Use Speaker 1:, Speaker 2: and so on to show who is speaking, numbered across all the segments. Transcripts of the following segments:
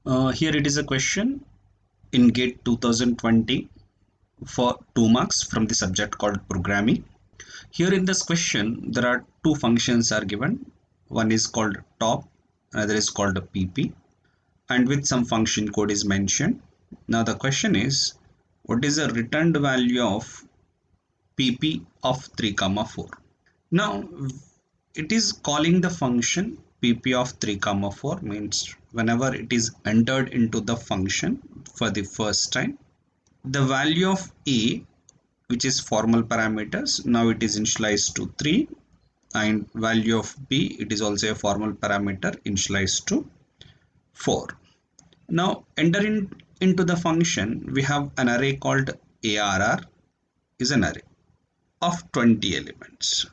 Speaker 1: Here it is a question in GATE 2020 for 2 marks from the subject called programming. Here in this question, there are two functions are given. One is called top, another is called pp, and with some function code is mentioned. Now the question is, what is the returned value of pp of 3 comma 4? Now it is calling the function pp of 3 comma 4 means whenever it is entered into the function for the first time, the value of a, which is formal parameters, now it is initialized to 3, and value of b, it is also a formal parameter, initialized to 4. Now entering into the function, we have an array called arr is an array of 20 elements.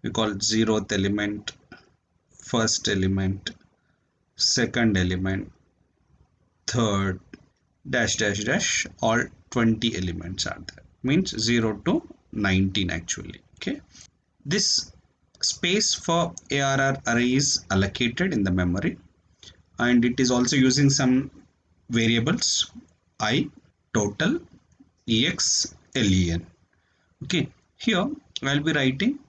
Speaker 1: We call 0th element, first element, second element, third, dash dash dash, all 20 elements are there, means 0 to 19 actually. Okay, this space for arr array is allocated in the memory, and it is also using some variables I, total, ex, len. Okay, here I'll be writing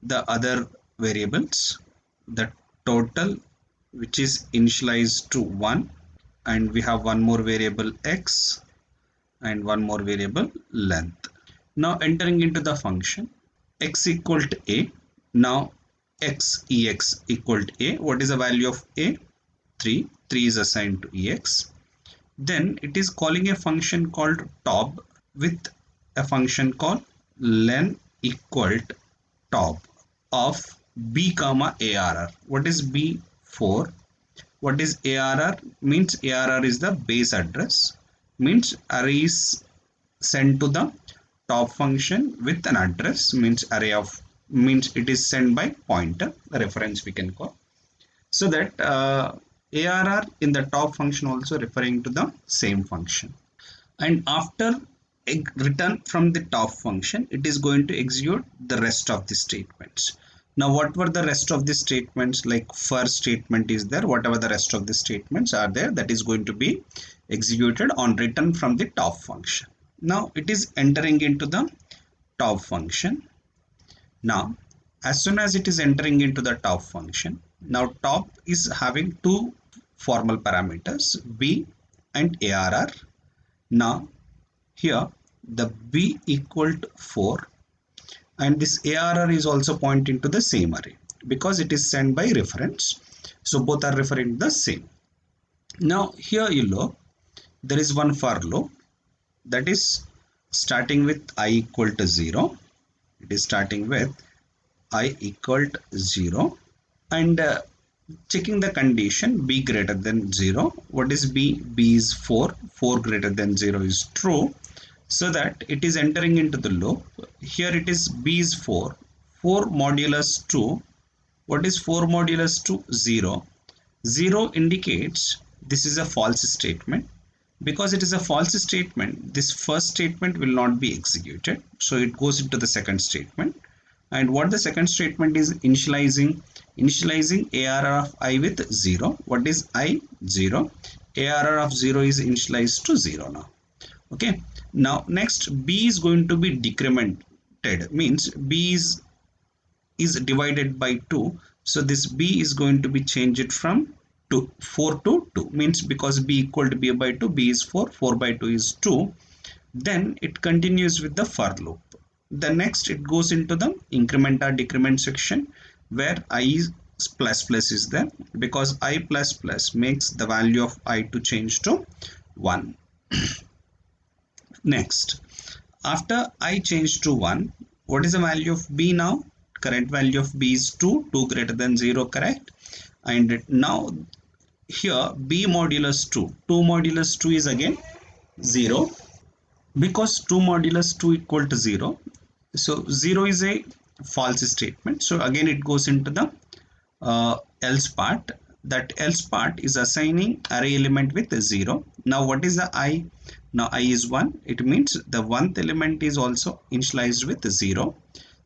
Speaker 1: the other variables, the total, which is initialized to 1, and we have one more variable x and one more variable length. Now entering into the function x equal to a. Now ex equal to a. What is the value of a? 3. 3 is assigned to ex. Then it is calling a function called top with a function called len equal to top of b comma arr. What is b? 4. What is arr? Means arr is the base address, means array is sent to the top function with an address, means array of, means it is sent by pointer, the reference we can call, so that arr in the top function also referring to the same function. And after return from the top function, it is going to execute the rest of the statements. Now what were the rest of the statements? Like first statement is there, whatever the rest of the statements are there, that is going to be executed on return from the top function. Now it is entering into the top function. Now as soon as it is entering into the top function, now top is having two formal parameters, b and arr. Now here the b equal to 4, and this arr is also pointing to the same array because it is sent by reference, so both are referring to the same. Now here you look, there is one for loop that is starting with I equal to 0. It is starting with I equal to 0 and checking the condition b greater than 0. What is b? B is 4. 4 greater than 0 is true, so that it is entering into the loop. Here it is b is 4. 4 modulus 2. What is 4 modulus 2? 0. 0 indicates this is a false statement. Because it is a false statement, this first statement will not be executed, so it goes into the second statement. And what the second statement is initializing arr of I with 0. What is I? 0. Arr of 0 is initialized to 0 now. Okay, now next b is going to be decremented, means b is divided by 2, so this b is going to be changed from 4 to 2, means because b equal to b by 2, b is 4, 4 by 2 is 2. Then it continues with the for loop. The next it goes into the increment or decrement section where I is plus plus is there, because I plus plus makes the value of I to change to 1. Next, after I change to 1, what is the value of b now? Current value of b is 2, 2 greater than 0, correct? And now here b modulus 2, 2 modulus 2 is again 0, because 2 modulus 2 equal to 0. So 0 is a false statement. So again it goes into the else part. That else part is assigning array element with 0. Now what is the I? Now I is 1. It means the 1th element is also initialized with 0.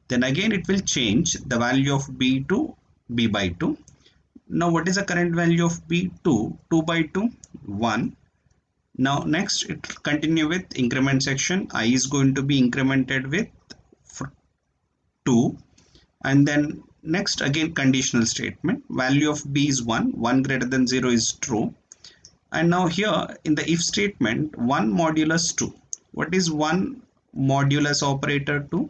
Speaker 1: Then again it will change the value of b to b by 2. Now what is the current value of B? 2. 2 by 2, 1. Now next it continue with increment section. I is going to be incremented with 2, and then next again conditional statement. Value of B is 1. 1 greater than 0 is true. And now here in the if statement, 1 modulus 2. What is 1 modulus operator 2?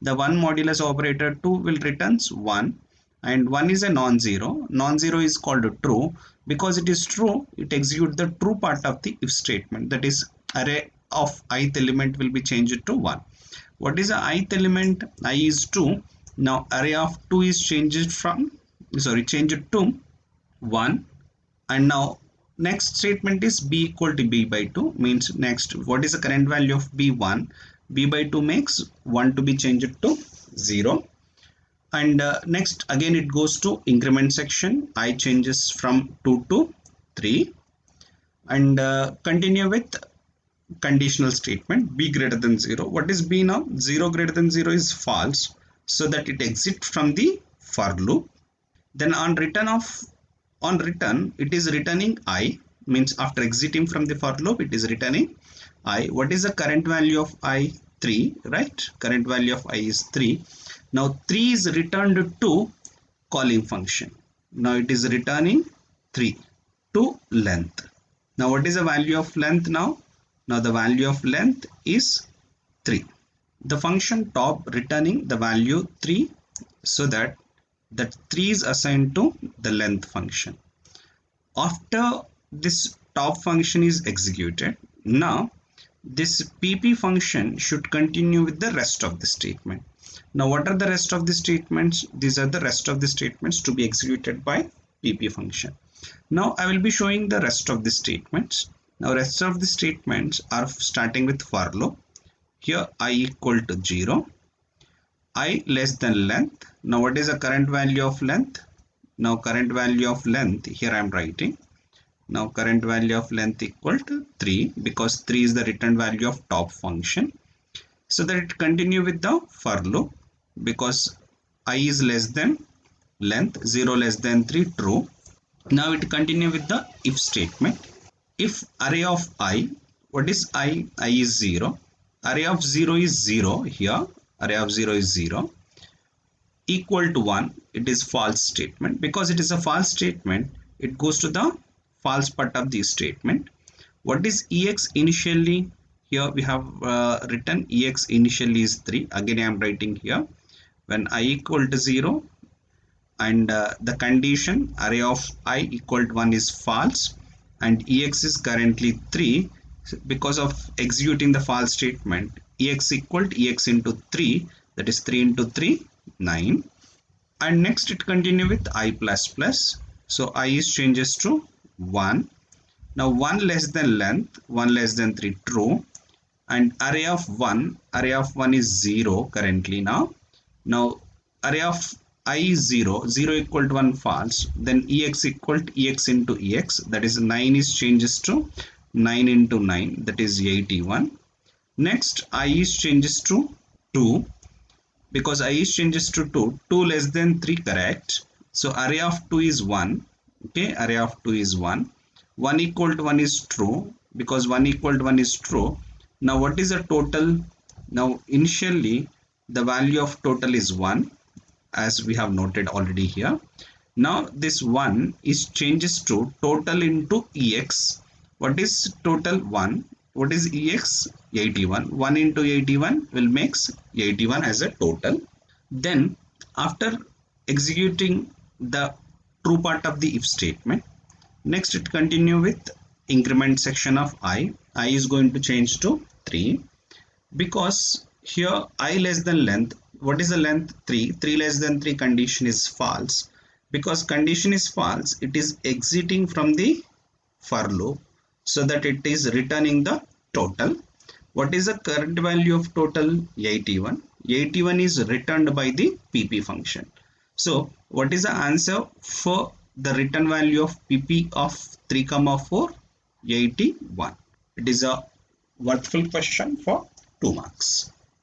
Speaker 1: The 1 modulus operator 2 will returns 1, and 1 is a non-zero. Non-zero is called true. Because it is true, it executes the true part of the if statement. That is, array of ith element will be changed to 1. What is the ith element? I is 2. Now array of 2 is changed to 1. And now next statement is b equal to b by 2, means next what is the current value of b? 1. B by 2 makes 1 to be changed to 0. And next again it goes to increment section. I changes from 2 to 3, and continue with conditional statement. B greater than 0. What is b now? 0 greater than 0 is false, so that it exits from the for loop. Then on return it is returning I, means after exiting from the for loop it is returning I. What is the current value of I? 3, right? Current value of I is 3. Now 3 is returned to calling function. Now it is returning 3 to length. Now what is the value of length now? Now the value of length is 3. The function top returning the value 3, so that 3 is assigned to the length function. After this top function is executed, now this pp function should continue with the rest of the statement. Now what are the rest of the statements? These are the rest of the statements to be executed by pp function. Now I will be showing the rest of the statements. Now rest of the statements are starting with for loop. Here I equal to 0, I less than length. Now what is the current value of length? Now current value of length, here I am writing. Now current value of length equal to 3, because 3 is the return value of top function. So that it continue with the for loop, because I is less than length, 0 less than 3, true. Now it continue with the if statement. If array of I, what is I? I is 0. Array of 0 is 0 here. Array of 0 is 0. Equal to 1, it is false statement. Because it is a false statement, it goes to the false part of the statement. What is ex initially? Here we have written ex initially is 3. Again I am writing here, when I equal to 0 and the condition array of I equal to 1 is false, and ex is currently 3. Because of executing the false statement, ex equal to ex into 3, that is 3 into 3, 9. And next it continue with I plus plus. So I is changes to 1. Now 1 less than length, 1 less than 3, true. And array of 1 is 0 currently now. Now array of I is 0, 0 equal to 1, false. Then ex equal to ex into ex, that is 9 is changes to 9 into 9, that is 81. Next I is changes to 2, because I is changes to 2, 2 less than 3, correct. So array of 2 is 1, okay, array of 2 is 1. 1 equal to 1 is true, because 1 equal to 1 is true. Now what is the total? Now initially the value of total is 1, as we have noted already here. Now this 1 is changes to total into ex. What is total? 1. What is ex? 81. 1 into 81 will makes 81 as a total. Then after executing the true part of the if statement, next it continue with increment section of I. I is going to change to 3, because here I less than length. What is the length? 3. 3 less than 3 condition is false. Because condition is false, it is exiting from the for loop, so that it is returning the total. What is the current value of total? 81. 81 is returned by the pp function. So what is the answer for the return value of pp of 3, 4? 81. It is a worthwhile question for 2 marks.